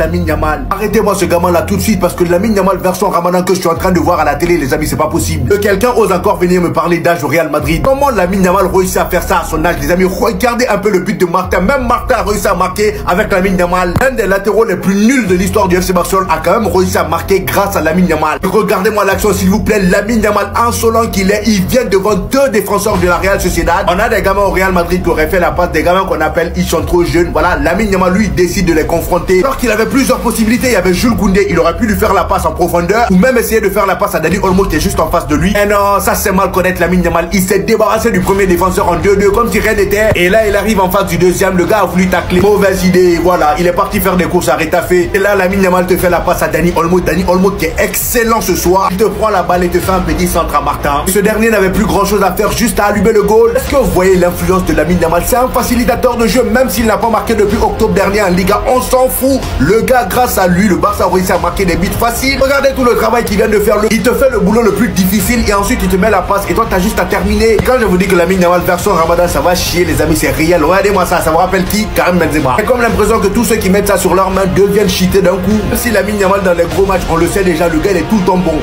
Lamine Yamal. Arrêtez-moi ce gamin là tout de suite parce que Lamine Yamal version Ramadan que je suis en train de voir à la télé, les amis, c'est pas possible. Que quelqu'un ose encore venir me parler d'âge au Real Madrid. Comment Lamine Yamal réussit à faire ça à son âge, les amis? Regardez un peu le but de Martin. Même Martin a réussi à marquer avec Lamine Yamal. L'un des latéraux les plus nuls de l'histoire du FC Barcelone a quand même réussi à marquer grâce à Lamine Yamal. Regardez-moi l'action s'il vous plaît. Lamine Yamal, insolent qu'il est, il vient devant deux défenseurs de la Real Sociedad. On a des gamins au Real Madrid qui auraient fait la passe, des gamins qu'on appelle ils sont trop jeunes. Voilà, Lamine Yamal lui décide de les confronter. Alors qu'il avait plusieurs possibilités. Il y avait Jules Koundé, il aurait pu lui faire la passe en profondeur ou même essayer de faire la passe à Dani Olmo qui est juste en face de lui. Et non, ça c'est mal connaître Lamine Yamal. Il s'est débarrassé du premier défenseur en 2-2 comme si rien n'était. Et là il arrive en face du deuxième. Le gars a voulu tacler. Mauvaise idée. Voilà, il est parti faire des courses à Retafe. Et là Lamine Yamal te fait la passe à Dani Olmo. Dani Olmo qui est excellent ce soir. Il te prend la balle et te fait un petit centre à Martin. Ce dernier n'avait plus grand chose à faire, juste à allumer le goal. Est-ce que vous voyez l'influence de Lamine Yamal? C'est un facilitateur de jeu, même s'il n'a pas marqué depuis octobre dernier en Liga. On s'en fout. Le gars, grâce à lui, le Barça a réussi à marquer des buts faciles. Regardez tout le travail qu'il vient de faire. Il te fait le boulot le plus difficile et ensuite il te met la passe et toi t'as juste à terminer. Et quand je vous dis que Lamine Yamal version Ramadan, ça va chier les amis, c'est réel. Regardez-moi ça, ça vous rappelle qui? Karim Benzema. J'ai comme l'impression que tous ceux qui mettent ça sur leurs mains deviennent cheatés d'un coup. Même si Lamine Yamal dans les gros matchs, on le sait déjà, le gars il est tout le temps bon.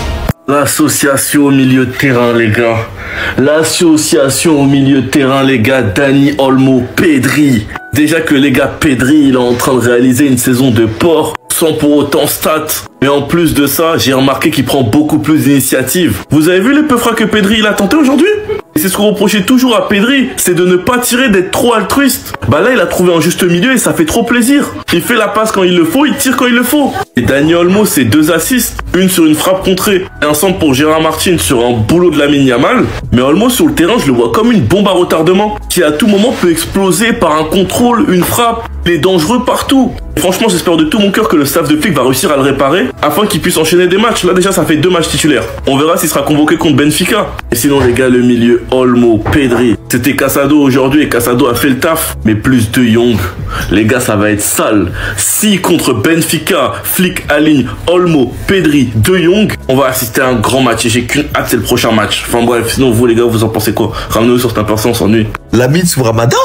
L'association au milieu de terrain, les gars. L'association au milieu de terrain, les gars. Dani Olmo, Pedri. Déjà que les gars, Pedri, il est en train de réaliser une saison de porc sans pour autant stats. Mais en plus de ça, j'ai remarqué qu'il prend beaucoup plus d'initiatives. Vous avez vu les peu frais que Pedri il a tenté aujourd'hui? Et c'est ce qu'on reprochait toujours à Pedri, c'est de ne pas tirer, d'être trop altruiste. Bah là, il a trouvé un juste milieu et ça fait trop plaisir. Il fait la passe quand il le faut, il tire quand il le faut. Et Dani Olmo, c'est 2 assists. Une sur une frappe contrée et un centre pour Gérard Martin sur un boulot de Lamine Yamal. Mais Olmo, sur le terrain, je le vois comme une bombe à retardement qui à tout moment peut exploser par un contrôle, une frappe. Il est dangereux partout. Franchement, j'espère de tout mon cœur que le staff de Flick va réussir à le réparer afin qu'il puisse enchaîner des matchs. Là, déjà, ça fait 2 matchs titulaires. On verra s'il sera convoqué contre Benfica. Et sinon, les gars, le milieu, Olmo, Pedri. C'était Casado aujourd'hui et Casado a fait le taf. Mais plus De Jong. Les gars, ça va être sale. Si contre Benfica, Flick aligne Olmo, Pedri, De Jong, on va assister à un grand match. Et j'ai qu'une hâte, c'est le prochain match. Enfin bref, sinon, vous les gars, vous en pensez quoi? Ramenez-nous sur cette personne, on s'ennuie. Lamine sous Ramadan?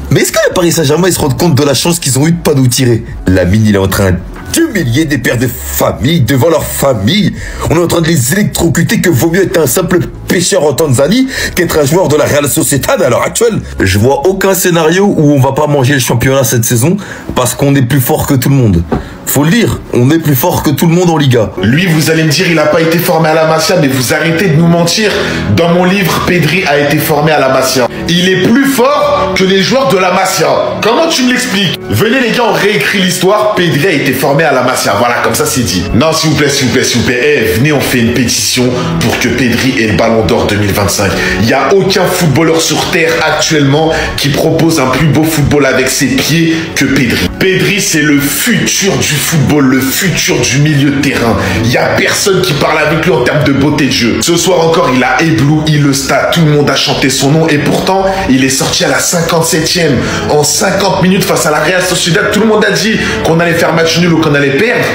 Mais est-ce que le Paris Saint-Germain ils se rendent compte de la chance qu'ils ont eu de pas nous tirer? Lamine, il est en train d'humilier des pères de famille devant leur famille. On est en train de les électrocuter, que vaut mieux être un simple pêcheur en Tanzanie qu'être un joueur de la Real Sociedad à l'heure actuelle. Je vois aucun scénario où on va pas manger le championnat cette saison parce qu'on est plus fort que tout le monde. Faut le dire, on est plus fort que tout le monde en Liga. Lui, vous allez me dire, il n'a pas été formé à la Masia, mais vous arrêtez de nous mentir. Dans mon livre, Pedri a été formé à la Masia. Il est plus fort que les joueurs de la Masia. Comment tu me l'expliques? Venez les gars, on réécrit l'histoire. Pedri a été formé à la Masia. Voilà, comme ça c'est dit. Non, s'il vous plaît, s'il vous plaît, s'il vous plaît. Eh, venez, on fait une pétition pour que Pedri ait le Ballon d'Or 2025. Il n'y a aucun footballeur sur Terre actuellement qui propose un plus beau football avec ses pieds que Pedri. Pedri, c'est le futur du football, le futur du milieu de terrain. Il n'y a personne qui parle avec lui en termes de beauté de jeu. Ce soir encore, il a ébloui le stade. Tout le monde a chanté son nom et pourtant, il est sorti à la 57e. En 50 minutes face à la Real Sociedad, tout le monde a dit qu'on allait faire match nul ou qu'on allait perdre.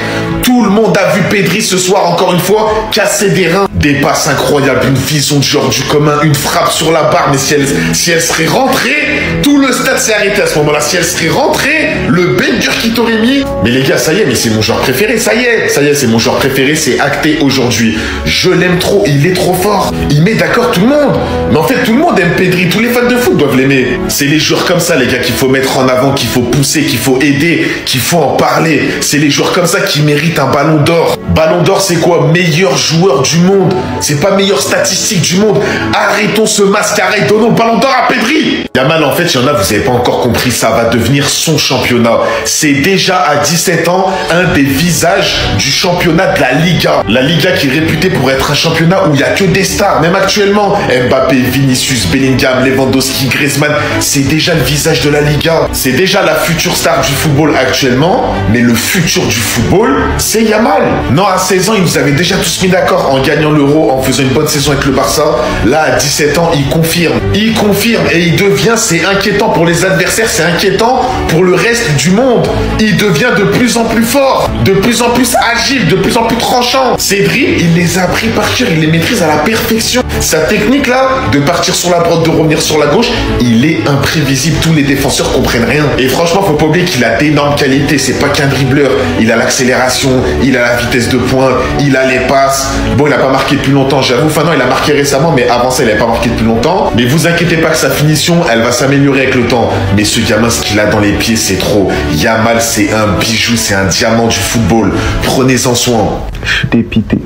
Tout le monde a vu Pedri ce soir, encore une fois, casser des reins. Des passes incroyables, une vision de genre du commun, une frappe sur la barre. Mais si elle serait rentrée, tout le stade s'est arrêté à ce moment-là. Si elle serait rentrée, le banger qui t'aurait mis. Mais les gars, ça y est, mais c'est mon joueur préféré. Ça y est, c'est mon joueur préféré. C'est acté aujourd'hui. Je l'aime trop. Il est trop fort. Il met d'accord tout le monde. Mais en fait, tout le monde aime Pedri. Tous les fans de foot doivent l'aimer. C'est les joueurs comme ça, les gars, qu'il faut mettre en avant, qu'il faut pousser, qu'il faut aider, qu'il faut en parler. C'est les joueurs comme ça qui méritent un ballon d'or. Ballon d'or, c'est quoi? Meilleur joueur du monde. C'est pas meilleure statistique du monde. Arrêtons ce mascarade. Donnons le ballon d'or à Pedri. Yamal, en fait, il y en a, vous avez pas encore compris. Ça va devenir son championnat. C'est déjà à 17 ans un des visages du championnat de la Liga. La Liga qui est réputée pour être un championnat où il n'y a que des stars. Même actuellement, Mbappé, Vinicius, Bellingham, Lewandowski, Griezmann, c'est déjà le visage de la Liga. C'est déjà la future star du football actuellement. Mais le futur du football, c'est Yamal. Non, à 16 ans, ils nous avaient déjà tous mis d'accord en gagnant l'Euro, en faisant une bonne saison avec le Barça. Là, à 17 ans, il confirme. Il confirme et il devient, c'est un inquiétant pour les adversaires, c'est inquiétant pour le reste du monde. Il devient de plus en plus fort, de plus en plus agile, de plus en plus tranchant. Ses dribbles, il les a appris par cœur, il les maîtrise à la perfection. Sa technique là, de partir sur la droite, de revenir sur la gauche, il est imprévisible. Tous les défenseurs comprennent rien. Et franchement, faut pas oublier qu'il a d'énormes qualités. C'est pas qu'un dribbleur. Il a l'accélération, il a la vitesse de pointe, il a les passes. Bon, il a pas marqué depuis longtemps, j'avoue. Enfin non, il a marqué récemment, mais avant ça, il avait pas marqué depuis longtemps. Mais vous inquiétez pas que sa finition, elle va s'améliorer avec le temps. Mais ce gamin, ce qu'il a dans les pieds, c'est trop. Yamal, c'est un bijou, c'est un diamant du football. Prenez-en soin. Je suis dépité.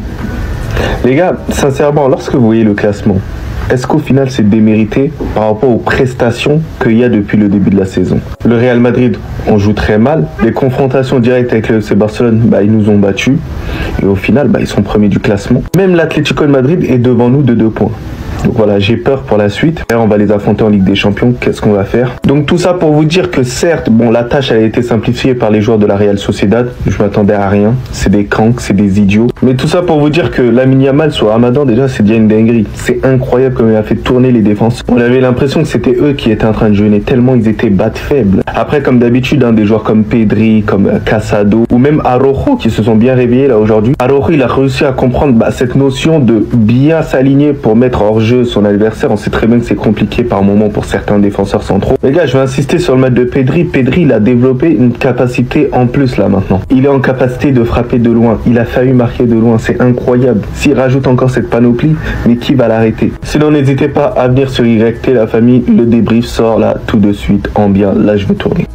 Les gars, sincèrement, lorsque vous voyez le classement, est-ce qu'au final c'est démérité par rapport aux prestations qu'il y a depuis le début de la saison? Le Real Madrid, on joue très mal. Les confrontations directes avec le FC Barcelone, ils nous ont battus. Et au final, ils sont premiers du classement. Même l'Atlético de Madrid est devant nous de 2 points. Donc voilà, j'ai peur pour la suite. Là, on va les affronter en Ligue des Champions. Qu'est-ce qu'on va faire? Donc tout ça pour vous dire que certes, la tâche elle a été simplifiée par les joueurs de la Real Sociedad. Je m'attendais à rien. C'est des cranks, c'est des idiots. Mais tout ça pour vous dire que Lamine Yamal sur Ramadan, déjà, c'est déjà une dinguerie. C'est incroyable comme il a fait tourner les défenses. On avait l'impression que c'était eux qui étaient en train de jeûner tellement ils étaient battes faibles. Après, comme d'habitude, des joueurs comme Pedri, comme Casado ou même Araujo qui se sont bien réveillés là aujourd'hui. Araujo, il a réussi à comprendre cette notion de bien s'aligner pour mettre hors jeu son adversaire. On sait très bien que c'est compliqué par moment pour certains défenseurs centraux. Les gars, je vais insister sur le match de Pedri. Pedri, il a développé une capacité en plus là maintenant. Il est en capacité de frapper de loin. Il a failli marquer de loin. C'est incroyable. S'il rajoute encore cette panoplie, mais qui va l'arrêter? Sinon, n'hésitez pas à venir sur YT, la famille. Le débrief sort là tout de suite en bien. Là, je vais tourner.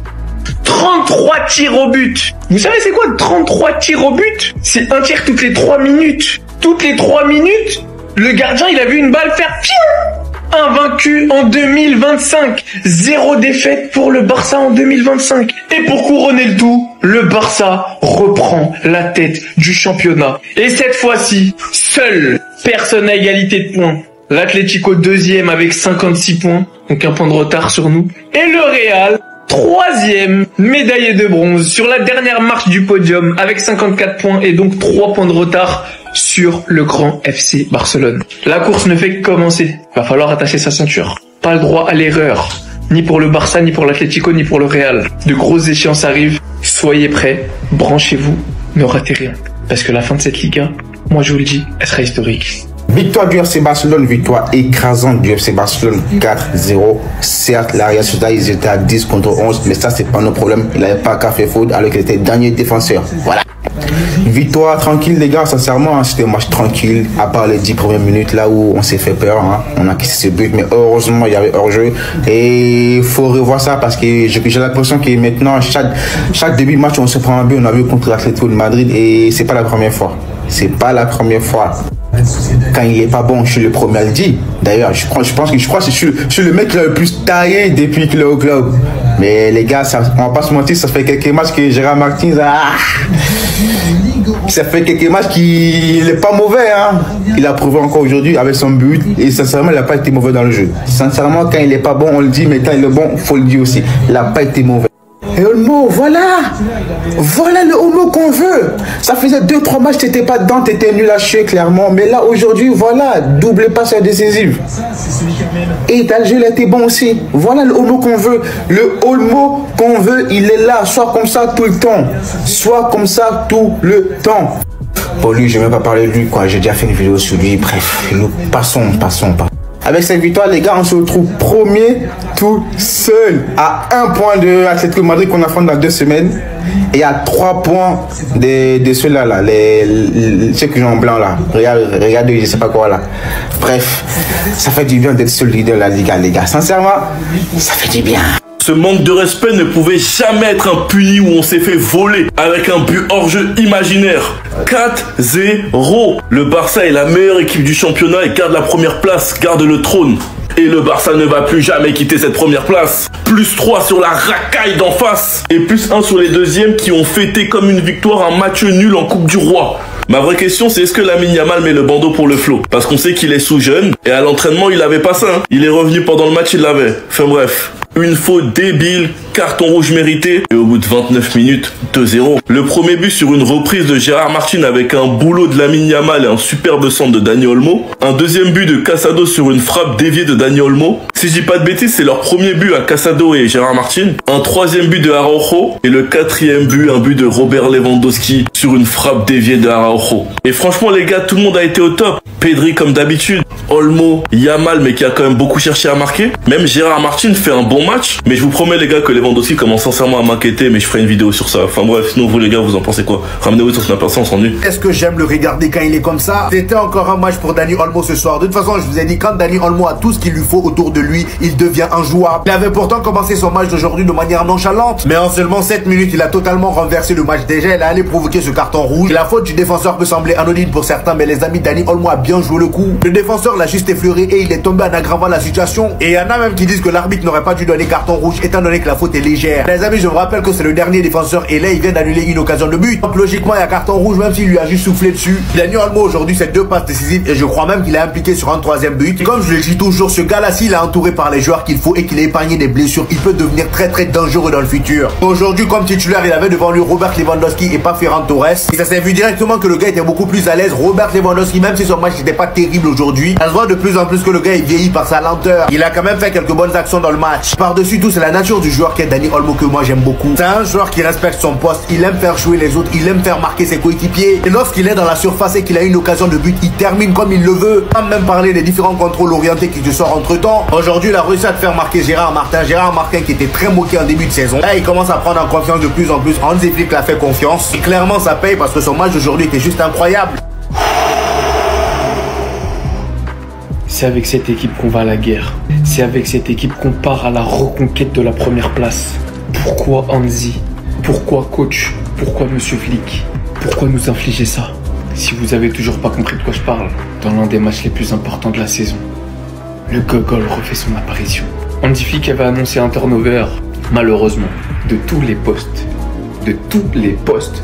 33 tirs au but. Vous savez c'est quoi 33 tirs au but? C'est un tir toutes les 3 minutes. Toutes les 3 minutes, le gardien il a vu une balle faire piou. Invaincu en 2025. 0 défaite pour le Barça en 2025. Et pour couronner le tout, le Barça reprend la tête du championnat. Et cette fois-ci, seule personne à égalité de points. L'Atlético 2e avec 56 points, donc un point de retard sur nous. Et le Real 3e, médaillé de bronze sur la dernière marche du podium avec 54 points et donc 3 points de retard sur le grand FC Barcelone. La course ne fait que commencer. Va falloir attacher sa ceinture. Pas le droit à l'erreur. Ni pour le Barça, ni pour l'Atlético, ni pour le Real. De grosses échéances arrivent. Soyez prêts. Branchez-vous. Ne ratez rien. Parce que la fin de cette Liga, moi je vous le dis, elle sera historique. Victoire du FC Barcelone, victoire écrasante du FC Barcelone 4-0. Certes, la Real Sociedad, ils étaient à 10 contre 11, mais ça, c'est pas nos problèmes. Il n'avait pas qu'à faire faute alors qu'il était dernier défenseur. Voilà. Victoire tranquille, les gars, sincèrement, c'était un match tranquille, à part les 10 premières minutes là où on s'est fait peur. On a quitté ce but, mais heureusement, il y avait hors-jeu. Et il faut revoir ça parce que j'ai l'impression que maintenant, chaque début de match, on se prend un but. On a vu contre l'Atlético de Madrid et c'est pas la première fois. C'est pas la première fois. Quand il est pas bon, je suis le premier à le dire. D'ailleurs, je pense que je suis le mec le plus taillé depuis qu'il est au club. Mais les gars, on va pas se mentir, ça fait quelques matchs que Gérard Martins ça fait quelques matchs qu'il n'est pas mauvais. Il a prouvé encore aujourd'hui avec son but. Et sincèrement, il n'a pas été mauvais dans le jeu. Sincèrement, quand il est pas bon, on le dit. Mais quand il est bon, faut le dire aussi. Il n'a pas été mauvais. Et Olmo, voilà le Olmo qu'on veut. Ça faisait 2-3 matchs, t'étais pas dedans, t'étais nul à chier clairement. Mais là aujourd'hui, voilà, double passe décisive. Et dans le jeu, il a été bon aussi. Voilà le Olmo qu'on veut. Le Olmo qu'on veut, il est là, soit comme ça tout le temps. Soit comme ça tout le temps. Pour lui, je vais même pas parler de lui, quoi. J'ai déjà fait une vidéo sur lui. Bref, nous passons. Avec cette victoire, les gars, on se retrouve premier tout seul à 1 point de l'Atlético Madrid qu'on affronte dans 2 semaines et à 3 points de ceux-là, ceux qui sont en blanc là. Regardez, je sais pas quoi là. Bref, ça fait du bien d'être seul leader de la Liga, les gars. Sincèrement, ça fait du bien. Ce manque de respect ne pouvait jamais être un puni où on s'est fait voler avec un but hors jeu imaginaire. 4-0. Le Barça est la meilleure équipe du championnat et garde la première place, garde le trône. Et le Barça ne va plus jamais quitter cette première place. Plus 3 sur la racaille d'en face. Et plus 1 sur les deuxièmes qui ont fêté comme une victoire un match nul en Coupe du Roi. Ma vraie question, c'est est-ce que Lamine Yamal met le bandeau pour le flot? Parce qu'on sait qu'il est sous jeune et à l'entraînement, il avait pas ça. Il est revenu pendant le match, il l'avait. Enfin bref. Une faute débile, carton rouge mérité, et au bout de 29 minutes, 2-0. Le premier but sur une reprise de Gérard Martin avec un boulot de Lamine Yamal et un superbe centre de Dani Olmo. Un deuxième but de Casado sur une frappe déviée de Dani Olmo. Si je dis pas de bêtises, c'est leur premier but à Casado et Gérard Martin. Un troisième but de Araujo. Et le quatrième but, un but de Robert Lewandowski sur une frappe déviée de Araujo. Et franchement les gars, tout le monde a été au top. Pedri comme d'habitude, Olmo, Yamal mais qui a quand même beaucoup cherché à marquer. Même Gérard Martin fait un bon match. Mais je vous promets les gars que Lewandowski commence sincèrement à m'inquiéter, mais je ferai une vidéo sur ça. Enfin bref, sinon vous les gars, vous en pensez quoi? Ramenez-vous sur Snapchat, on s'ennuie. Est-ce que j'aime le regarder quand il est comme ça? C'était encore un match pour Dani Olmo ce soir. De toute façon, je vous ai dit, quand Dani Olmo a tout ce qu'il lui faut autour de lui, il devient injouable. Il avait pourtant commencé son match d'aujourd'hui de manière nonchalante, mais en seulement 7 minutes, il a totalement renversé le match. Déjà, il a allé provoquer ce carton rouge. Et la faute du défenseur peut sembler anodine pour certains, mais les amis, Dani Olmo a bien joué le coup. Le défenseur l'a juste effleuré et il est tombé en aggravant la situation. Et il y en a même qui disent que l'arbitre n'aurait pas dû donner carton rouge étant donné que la faute est légère. Les amis, je vous rappelle que c'est le dernier défenseur et là, il vient d'annuler une occasion de but. Donc logiquement, il y a carton rouge même s'il lui a juste soufflé dessus. Dani Olmo aujourd'hui, c'est 2 passes décisives et je crois même qu'il est impliqué sur un 3e but. Et comme je le dis toujours, ce gars-là, s'il est entouré par les joueurs qu'il faut et qu'il est épargné des blessures, il peut devenir très dangereux dans le futur. Aujourd'hui, comme titulaire, il avait devant lui Robert Lewandowski et pas Ferran Torres. Et ça s'est vu directement que le gars était beaucoup plus à l'aise. Robert Lewandowski, même si son match n'était pas terrible aujourd'hui, ça se voit de plus en plus que le gars est vieilli par sa lenteur. Il a quand même fait quelques bonnes actions dans le match. Par-dessus tout, c'est la nature du joueur qui est Dani Olmo que moi j'aime beaucoup. C'est un joueur qui respecte son poste, il aime faire jouer les autres, il aime faire marquer ses coéquipiers. Et lorsqu'il est dans la surface et qu'il a une occasion de but, il termine comme il le veut. Sans même parler des différents contrôles orientés qui se sortent entre temps. Aujourd'hui, il a réussi à faire marquer Gérard Martin. Gérard Martin qui était très moqué en début de saison. Là, il commence à prendre en confiance de plus en plus. Hansi Flick l'a fait confiance. Et clairement, ça paye parce que son match d'aujourd'hui était juste incroyable. C'est avec cette équipe qu'on va à la guerre. C'est avec cette équipe qu'on part à la reconquête de la première place. Pourquoi Hansi? Pourquoi coach? Pourquoi monsieur Flick? Pourquoi nous infliger ça? Si vous avez toujours pas compris de quoi je parle, dans l'un des matchs les plus importants de la saison, le gogol refait son apparition. Hansi Flick avait annoncé un turnover, malheureusement, de tous les postes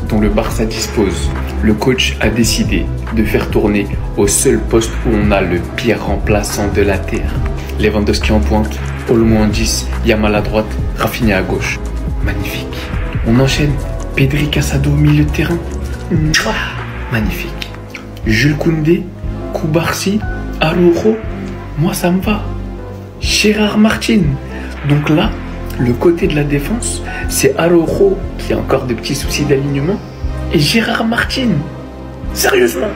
dont le Barça dispose. Le coach a décidé de faire tourner au seul poste où on a le pire remplaçant de la terre. Lewandowski en pointe, Olmo en 10, Yamal à droite, Rafinha à gauche. Magnifique. On enchaîne. Pedri, Casado au milieu de terrain. Magnifique. Jules Koundé, Koubarsi, Araujo. Moi ça me va. Gérard Martin. Donc là, le côté de la défense, c'est Araujo qui a encore de petits soucis d'alignement et Gérard Martin. Sérieusement.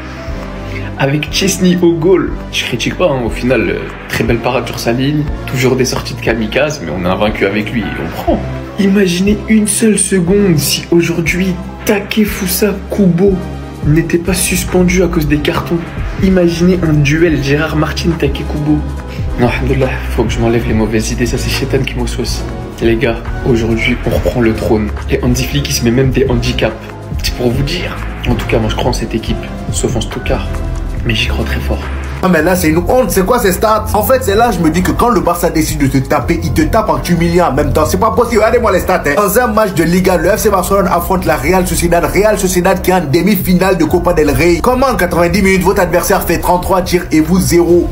Avec Chesney au goal. Je critique pas, hein, au final, très belle parade sur sa ligne. Toujours des sorties de kamikaze, mais on est invaincu avec lui et on prend. Imaginez une seule seconde si aujourd'hui Takefusa Kubo n'était pas suspendu à cause des cartons. Imaginez un duel Gérard Martin-Take Kubo. Non, alhamdoulilah, faut que je m'enlève les mauvaises idées, ça c'est Chétan qui m'ossocie. Les gars, aujourd'hui on reprend le trône. Et Hansi Flick il se met même des handicaps. C'est pour vous dire. En tout cas, moi je crois en cette équipe, sauf en Stuttgart. Mais j'y crois très fort. Ah mais là c'est une honte, c'est quoi ces stats? En fait c'est là je me dis que quand le Barça décide de te taper, il te tape en t'humiliant en même temps. C'est pas possible, regardez-moi les stats hein. Dans un match de Liga, le FC Barcelone affronte la Real Sociedad qui est en demi-finale de Copa del Rey. Comment en 90 minutes votre adversaire fait 33 tirs et vous 0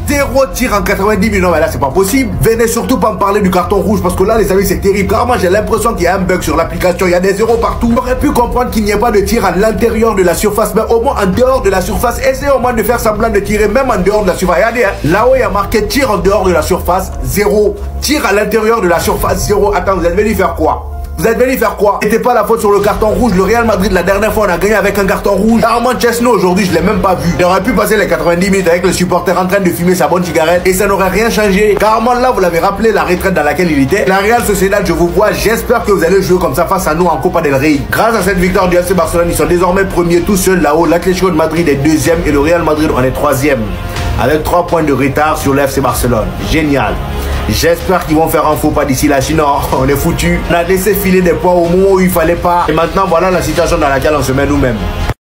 tirs en 90 minutes? Non mais là c'est pas possible. Venez surtout pas me parler du carton rouge parce que là les amis c'est terrible. Carrément j'ai l'impression qu'il y a un bug sur l'application, il y a des zéros partout. J'aurais pu comprendre qu'il n'y ait pas de tir à l'intérieur de la surface, mais au moins en dehors de la surface, essayez au moins de faire semblant de tirer même en dehors de la surface. Regardez, hein. Là-haut, il y a marqué tir en dehors de la surface, 0. Tir à l'intérieur de la surface, 0. Attends, vous êtes venu faire quoi? Vous êtes venu faire quoi? C'était pas la faute sur le carton rouge. Le Real Madrid, la dernière fois, on a gagné avec un carton rouge. Armand Chesney, aujourd'hui, je l'ai même pas vu. Il aurait pu passer les 90 minutes avec le supporter en train de fumer sa bonne cigarette et ça n'aurait rien changé. Carrément, là, vous l'avez rappelé, la retraite dans laquelle il était. La Real Sociedad, je vous vois. J'espère que vous allez jouer comme ça face à nous en Copa del Rey. Grâce à cette victoire du FC Barcelone, ils sont désormais premiers tout seuls là-haut. L'Atlético de Madrid est deuxième et le Real Madrid en est troisième. Avec 3 points de retard sur le FC Barcelone. Génial. J'espère qu'ils vont faire un faux pas d'ici là, sinon on est foutu. On a laissé filer des points au moment où il fallait pas. Et maintenant voilà la situation dans laquelle on se met nous-mêmes.